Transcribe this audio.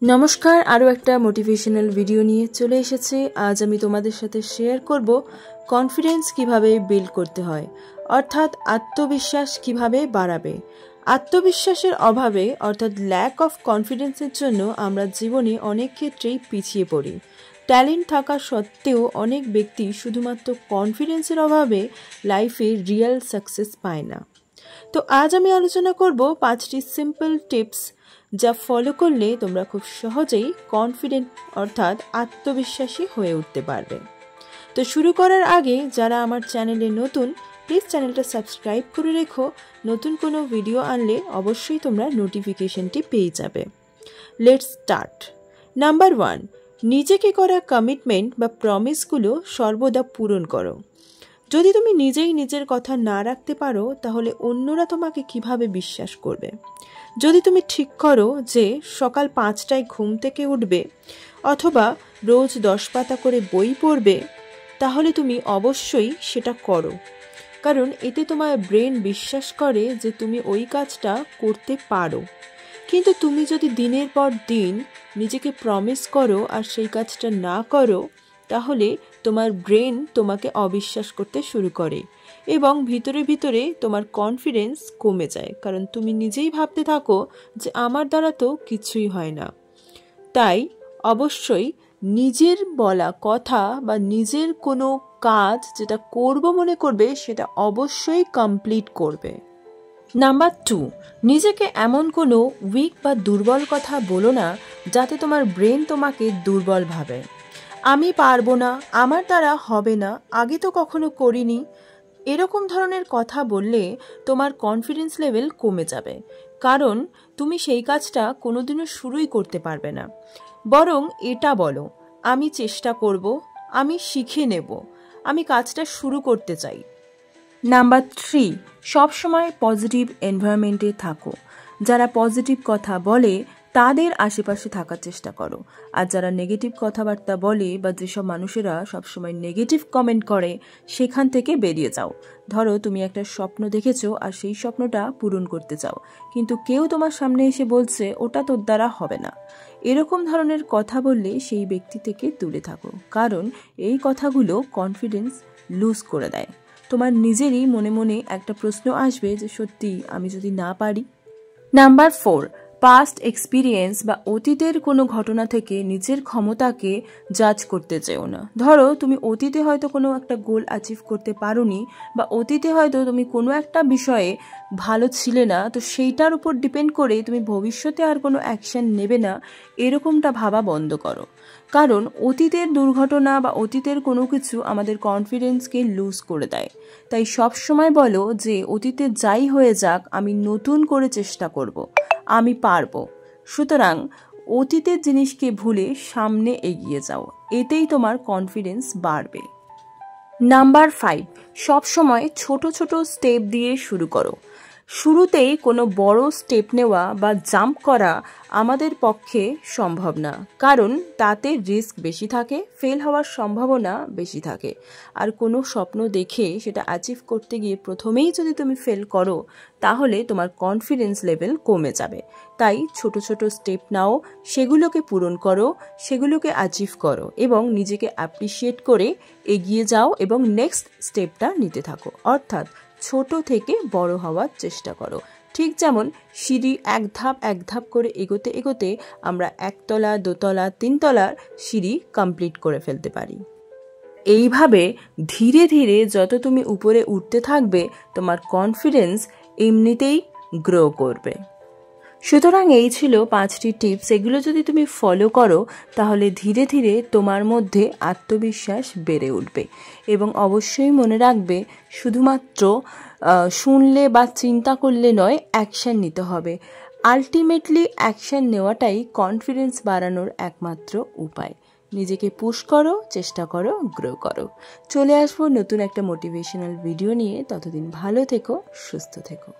নমস্কার, আরও একটা মোটিভেশনাল ভিডিও নিয়ে চলে এসেছি। আজ আমি তোমাদের সাথে শেয়ার করব কনফিডেন্স কিভাবে বিল্ড করতে হয়, অর্থাৎ আত্মবিশ্বাস কিভাবে বাড়াবে। আত্মবিশ্বাসের অভাবে অর্থাৎ ল্যাক অফ কনফিডেন্সের জন্য আমরা জীবনে অনেক ক্ষেত্রেই পিছিয়ে পড়ি। ট্যালেন্ট থাকা সত্ত্বেও অনেক ব্যক্তি শুধুমাত্র কনফিডেন্সের অভাবে লাইফে রিয়েল সাকসেস পায় না। তো আজ আমি আলোচনা করব 5টি সিম্পল টিপস যা ফলো করলে তোমরা খুব সহজেই কনফিডেন্ট অর্থাৎ আত্মবিশ্বাসী হয়ে উঠতে পারবে। তো শুরু করার আগে যারা আমার চ্যানেলে নতুন, প্লিজ চ্যানেলটা সাবস্ক্রাইব করে রেখো। নতুন কোনো ভিডিও আনলে অবশ্যই তোমরা নোটিফিকেশনটি পেয়ে যাবে। Let's start. নাম্বার 1, নিজেকে করা কমিটমেন্ট বা প্রমিসগুলো সর্বদা পূরণ করো। যদি তুমি নিজেই নিজের কথা না রাখতে পারো তাহলে অন্যরা তোমাকে কিভাবে বিশ্বাস করবে? যদি তুমি ঠিক করো যে সকাল 5টায় ঘুম থেকে উঠবে অথবা রোজ 10 পাতা করে বই পড়বে, তাহলে তুমি অবশ্যই সেটা করো, কারণ এতে তোমার ব্রেন বিশ্বাস করে যে তুমি ওই কাজটা করতে পারো। কিন্তু তুমি যদি দিনের পর দিন নিজেকে প্রমিস করো আর সেই কাজটা না করো, তাহলে তোমার ব্রেন তোমাকে অবিশ্বাস করতে শুরু করে এবং ভিতরে ভিতরে তোমার কনফিডেন্স কমে যায়, কারণ তুমি নিজেই ভাবতে থাকো যে আমার দ্বারা তো কিছুই হয় না। তাই অবশ্যই নিজের বলা কথা বা নিজের কোনো কাজ যেটা করব মনে করবে সেটা অবশ্যই কমপ্লিট করবে। নাম্বার 2, নিজেকে এমন কোনো উইক বা দুর্বল কথা বলো না যাতে তোমার ব্রেন তোমাকে দুর্বল ভাবে। আমি পারবো না, আমার দ্বারা হবে না, আগে তো কখনো করিনি, এরকম ধরনের কথা বললে তোমার কনফিডেন্স লেভেল কমে যাবে, কারণ তুমি সেই কাজটা কোনোদিনও শুরুই করতে পারবে না। বরং এটা বলো, আমি চেষ্টা করব, আমি শিখে নেব, আমি কাজটা শুরু করতে চাই। নাম্বার 3, সবসময় পজিটিভ এনভায়রনমেন্টে থাকো। যারা পজিটিভ কথা বলে তাদের আশেপাশে থাকার চেষ্টা করো, আর যারা নেগেটিভ কথাবার্তা বলে বা যেসব মানুষেরা সবসময় নেগেটিভ কমেন্ট করে সেখান থেকে বেরিয়ে যাও। ধরো তুমি একটা স্বপ্ন দেখেছো আর সেই স্বপ্নটা পূরণ করতে চাও, কিন্তু কেউ তোমার সামনে এসে বলছে ওটা তোর দ্বারা হবে না। এরকম ধরনের কথা বললে সেই ব্যক্তি থেকে দূরে থাকো, কারণ এই কথাগুলো কনফিডেন্স লুজ করে দেয়। তোমার নিজেরই মনে মনে একটা প্রশ্ন আসবে যে সত্যি আমি যদি না পারি। নাম্বার 4, পাস্ট এক্সপিরিয়েন্স বা অতীতের কোনো ঘটনা থেকে নিজের ক্ষমতাকে জাজ করতে চেও না। ধরো তুমি অতীতে হয়তো কোনো একটা গোল অ্যাচিভ করতে পারোনি বা অতীতে হয়তো তুমি কোনো একটা বিষয়ে ভালো ছিলে না, তো সেইটার উপর ডিপেন্ড করে তুমি ভবিষ্যতে আর কোনো অ্যাকশন নেবে না, এরকমটা ভাবা বন্ধ করো। কারণ অতীতের দুর্ঘটনা বা অতীতের কোনো কিছু আমাদের কনফিডেন্সকে লুজ করে দেয়। তাই সব সময় বলো যে অতীতে যাই হয়ে যাক আমি নতুন করে চেষ্টা করব, আমি পারবো। সুতরাং অতীতের জিনিসকে ভুলে সামনে এগিয়ে যাও, এতেই তোমার কনফিডেন্স বাড়বে। নাম্বার 5, সব সময় ছোট ছোট স্টেপ দিয়ে শুরু করো। শুরুতেই কোনো বড় স্টেপ নেওয়া বা জাম্প করা আমাদের পক্ষে সম্ভব না, কারণ তাতে রিস্ক বেশি থাকে, ফেল হওয়ার সম্ভাবনা বেশি থাকে। আর কোনো স্বপ্ন দেখে সেটা অ্যাচিভ করতে গিয়ে প্রথমেই যদি তুমি ফেল করো তাহলে তোমার কনফিডেন্স লেভেল কমে যাবে। তাই ছোট ছোট স্টেপ নাও, সেগুলোকে পূরণ করো, সেগুলোকে অ্যাচিভ করো এবং নিজেকে অ্যাপ্রিসিয়েট করে এগিয়ে যাও এবং নেক্সট স্টেপটা নিতে থাকো, অর্থাৎ ছোট থেকে বড় হওয়ার চেষ্টা করো। ঠিক যেমন সিঁড়ি এক ধাপ করে এগোতে এগোতে আমরা 1 তলা 2 তলা 3 তলার সিঁড়ি কমপ্লিট করে ফেলতে পারি। এইভাবে ধীরে ধীরে যত তুমি উপরে উঠতে থাকবে তোমার কনফিডেন্স এমনিতেই গ্রো করবে। সুতরাং এই ছিল 5টি টিপস। এগুলো যদি তুমি ফলো করো তাহলে ধীরে ধীরে তোমার মধ্যে আত্মবিশ্বাস বেড়ে উঠবে। এবং অবশ্যই মনে রাখবে, শুধুমাত্র শুনলে বা চিন্তা করলে নয়, অ্যাকশন নিতে হবে। আলটিমেটলি অ্যাকশন নেওয়াটাই কনফিডেন্স বাড়ানোর একমাত্র উপায়। নিজেকে পুশ করো, চেষ্টা করো, গ্রো করো। চলে আসবো নতুন একটা মোটিভেশনাল ভিডিও নিয়ে। ততদিন ভালো থেকো, সুস্থ থেকো।